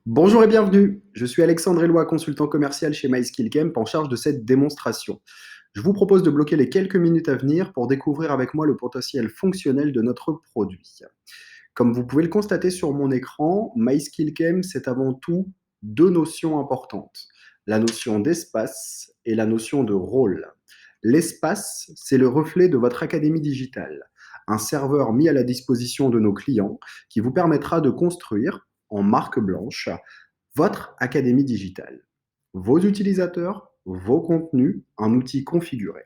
Bonjour et bienvenue. Je suis Alexandre Eloi, consultant commercial chez MySkillCamp en charge de cette démonstration. Je vous propose de bloquer les quelques minutes à venir pour découvrir avec moi le potentiel fonctionnel de notre produit. Comme vous pouvez le constater sur mon écran, MySkillCamp, c'est avant tout deux notions importantes. La notion d'espace et la notion de rôle. L'espace, c'est le reflet de votre académie digitale, un serveur mis à la disposition de nos clients qui vous permettra de construire, en marque blanche, votre académie digitale. Vos utilisateurs, vos contenus, un outil configuré.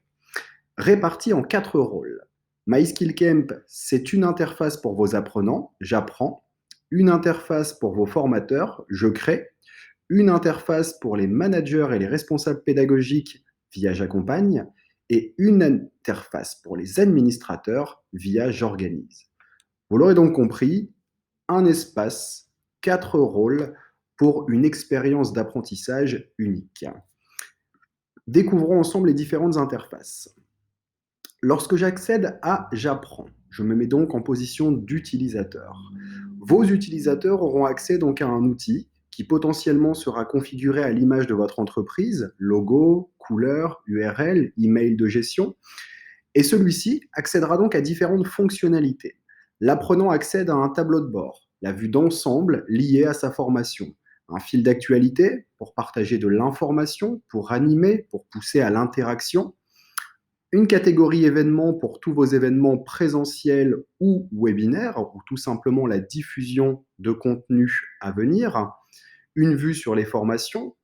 Réparti en 4 rôles. MySkillCamp, c'est une interface pour vos apprenants, j'apprends, une interface pour vos formateurs, je crée, une interface pour les managers et les responsables pédagogiques via j'accompagne, et une interface pour les administrateurs via j'organise. Vous l'aurez donc compris, un espace, 4 rôles pour une expérience d'apprentissage unique. Découvrons ensemble les différentes interfaces. Lorsque j'accède à J'apprends, je me mets donc en position d'utilisateur. Vos utilisateurs auront accès donc à un outil qui potentiellement sera configuré à l'image de votre entreprise, logo, couleur, URL, email de gestion, et celui-ci accédera donc à différentes fonctionnalités. L'apprenant accède à un tableau de bord, la vue d'ensemble liée à sa formation, un fil d'actualité pour partager de l'information, pour animer, pour pousser à l'interaction, une catégorie événements pour tous vos événements présentiels ou webinaires, ou tout simplement la diffusion de contenus à venir, une vue sur les formations,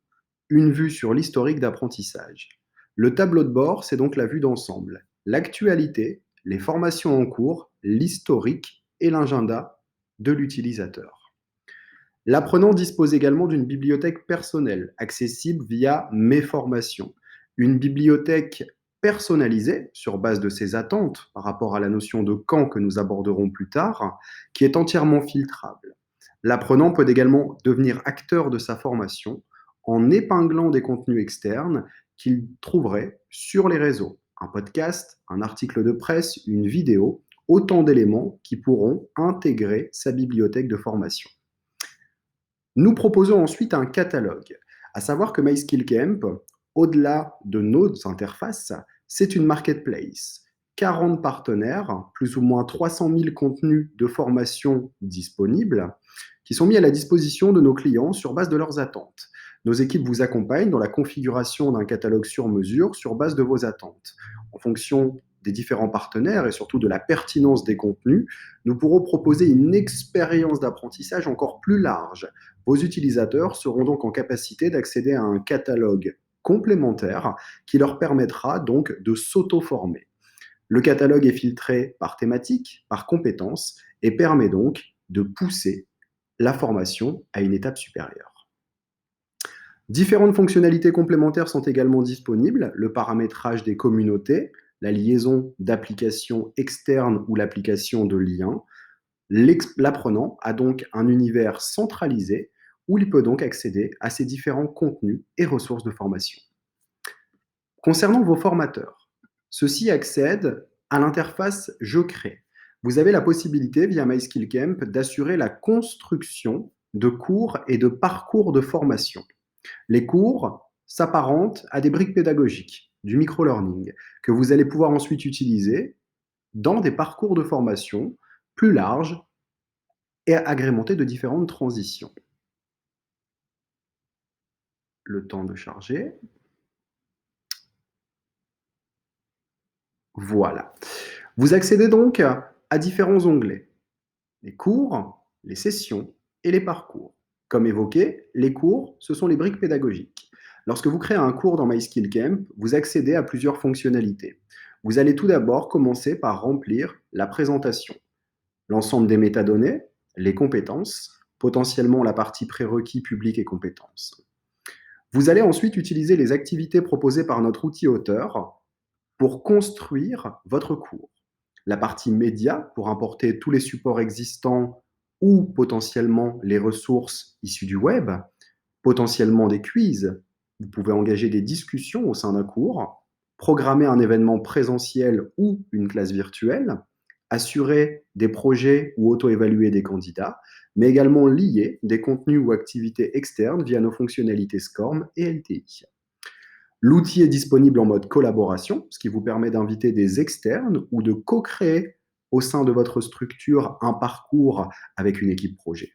une vue sur l'historique d'apprentissage. Le tableau de bord, c'est donc la vue d'ensemble, l'actualité, les formations en cours, l'historique et l'agenda de l'utilisateur. L'apprenant dispose également d'une bibliothèque personnelle, accessible via Mes formations. Une bibliothèque personnalisée sur base de ses attentes par rapport à la notion de quand que nous aborderons plus tard, qui est entièrement filtrable. L'apprenant peut également devenir acteur de sa formation en épinglant des contenus externes qu'il trouverait sur les réseaux. Un podcast, un article de presse, une vidéo, autant d'éléments qui pourront intégrer sa bibliothèque de formation. Nous proposons ensuite un catalogue, à savoir que MySkillCamp, au-delà de nos interfaces, c'est une marketplace. 40 partenaires, plus ou moins 300 000 contenus de formation disponibles, qui sont mis à la disposition de nos clients sur base de leurs attentes. Nos équipes vous accompagnent dans la configuration d'un catalogue sur mesure sur base de vos attentes. En fonction des différents partenaires et surtout de la pertinence des contenus, nous pourrons proposer une expérience d'apprentissage encore plus large. Vos utilisateurs seront donc en capacité d'accéder à un catalogue complémentaire qui leur permettra donc de s'auto-former. Le catalogue est filtré par thématique, par compétences et permet donc de pousser la formation à une étape supérieure. Différentes fonctionnalités complémentaires sont également disponibles, le paramétrage des communautés, la liaison d'applications externes ou l'application de liens. L'apprenant a donc un univers centralisé où il peut donc accéder à ces différents contenus et ressources de formation. Concernant vos formateurs, ceux-ci accèdent à l'interface Je crée. Vous avez la possibilité, via MySkillCamp, d'assurer la construction de cours et de parcours de formation. Les cours s'apparentent à des briques pédagogiques, du micro-learning, que vous allez pouvoir ensuite utiliser dans des parcours de formation plus larges et agrémentés de différentes transitions. Le temps de charger. Voilà. Vous accédez donc à différents onglets. Les cours, les sessions et les parcours. Comme évoqué, les cours, ce sont les briques pédagogiques. Lorsque vous créez un cours dans MySkillCamp, vous accédez à plusieurs fonctionnalités. Vous allez tout d'abord commencer par remplir la présentation, l'ensemble des métadonnées, les compétences, potentiellement la partie prérequis, public et compétences. Vous allez ensuite utiliser les activités proposées par notre outil auteur pour construire votre cours. La partie média pour importer tous les supports existants ou potentiellement les ressources issues du web, potentiellement des quiz. Vous pouvez engager des discussions au sein d'un cours, programmer un événement présentiel ou une classe virtuelle, assurer des projets ou auto-évaluer des candidats, mais également lier des contenus ou activités externes via nos fonctionnalités SCORM et LTI. L'outil est disponible en mode collaboration, ce qui vous permet d'inviter des externes ou de co-créer au sein de votre structure un parcours avec une équipe projet.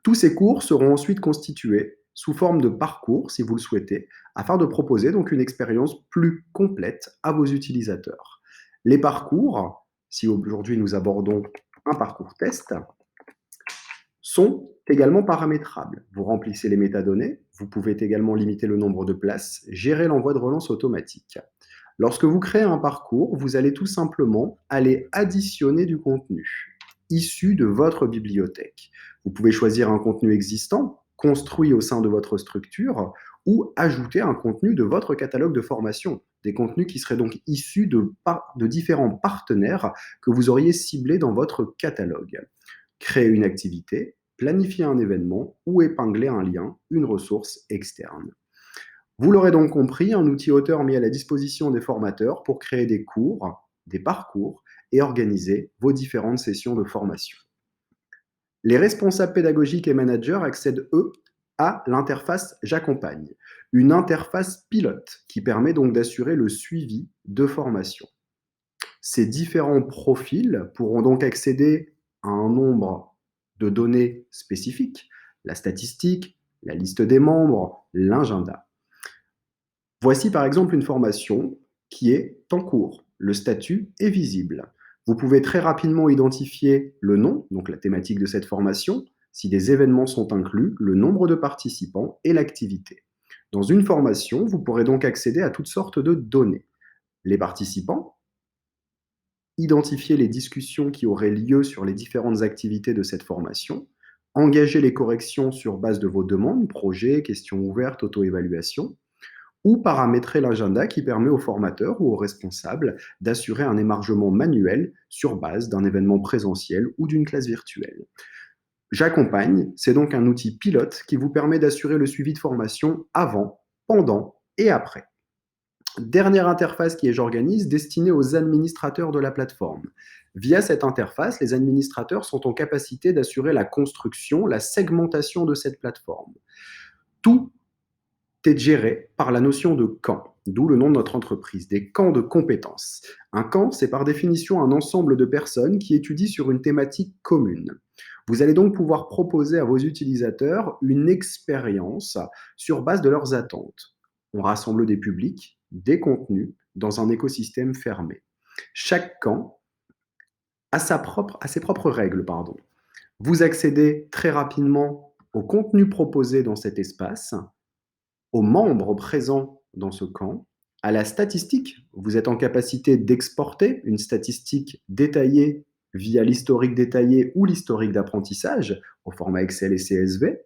Tous ces cours seront ensuite constitués sous forme de parcours, si vous le souhaitez, afin de proposer donc une expérience plus complète à vos utilisateurs. Les parcours, si aujourd'hui nous abordons un parcours test, sont également paramétrables. Vous remplissez les métadonnées, vous pouvez également limiter le nombre de places, gérer l'envoi de relance automatique. Lorsque vous créez un parcours, vous allez tout simplement aller additionner du contenu issu de votre bibliothèque. Vous pouvez choisir un contenu existant, construit au sein de votre structure, ou ajouter un contenu de votre catalogue de formation, des contenus qui seraient donc issus de différents partenaires que vous auriez ciblés dans votre catalogue. Créer une activité, planifier un événement ou épingler un lien, une ressource externe. Vous l'aurez donc compris, un outil auteur mis à la disposition des formateurs pour créer des cours, des parcours et organiser vos différentes sessions de formation. Les responsables pédagogiques et managers accèdent, eux, à l'interface J'accompagne, une interface pilote qui permet donc d'assurer le suivi de formation. Ces différents profils pourront donc accéder à un nombre de données spécifiques, la statistique, la liste des membres, l'agenda. Voici par exemple une formation qui est en cours. Le statut est visible. Vous pouvez très rapidement identifier le nom, donc la thématique de cette formation, si des événements sont inclus, le nombre de participants et l'activité. Dans une formation, vous pourrez donc accéder à toutes sortes de données. Les participants, identifier les discussions qui auraient lieu sur les différentes activités de cette formation, engager les corrections sur base de vos demandes, projets, questions ouvertes, auto-évaluation, ou paramétrer l'agenda qui permet aux formateurs ou aux responsables d'assurer un émargement manuel sur base d'un événement présentiel ou d'une classe virtuelle. J'accompagne, c'est donc un outil pilote qui vous permet d'assurer le suivi de formation avant, pendant et après. Dernière interface qui est J'organise, destinée aux administrateurs de la plateforme. Via cette interface, les administrateurs sont en capacité d'assurer la construction, la segmentation de cette plateforme. Tout est géré par la notion de camp, d'où le nom de notre entreprise, des camps de compétences. Un camp, c'est par définition un ensemble de personnes qui étudient sur une thématique commune. Vous allez donc pouvoir proposer à vos utilisateurs une expérience sur base de leurs attentes. On rassemble des publics, des contenus dans un écosystème fermé. Chaque camp a ses propres règles. Vous accédez très rapidement au contenu proposé dans cet espace, aux membres présents dans ce camp, à la statistique. Vous êtes en capacité d'exporter une statistique détaillée via l'historique détaillé ou l'historique d'apprentissage au format Excel et CSV.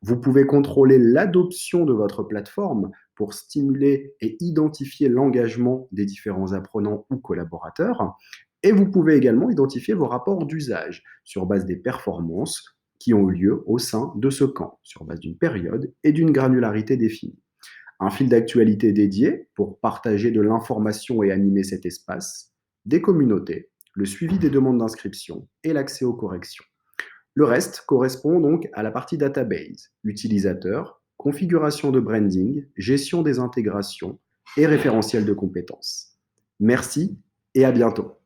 Vous pouvez contrôler l'adoption de votre plateforme pour stimuler et identifier l'engagement des différents apprenants ou collaborateurs. Et vous pouvez également identifier vos rapports d'usage sur base des performances qui ont eu lieu au sein de ce camp, sur base d'une période et d'une granularité définie. Un fil d'actualité dédié pour partager de l'information et animer cet espace, des communautés, le suivi des demandes d'inscription et l'accès aux corrections. Le reste correspond donc à la partie database, utilisateur, configuration de branding, gestion des intégrations et référentiel de compétences. Merci et à bientôt.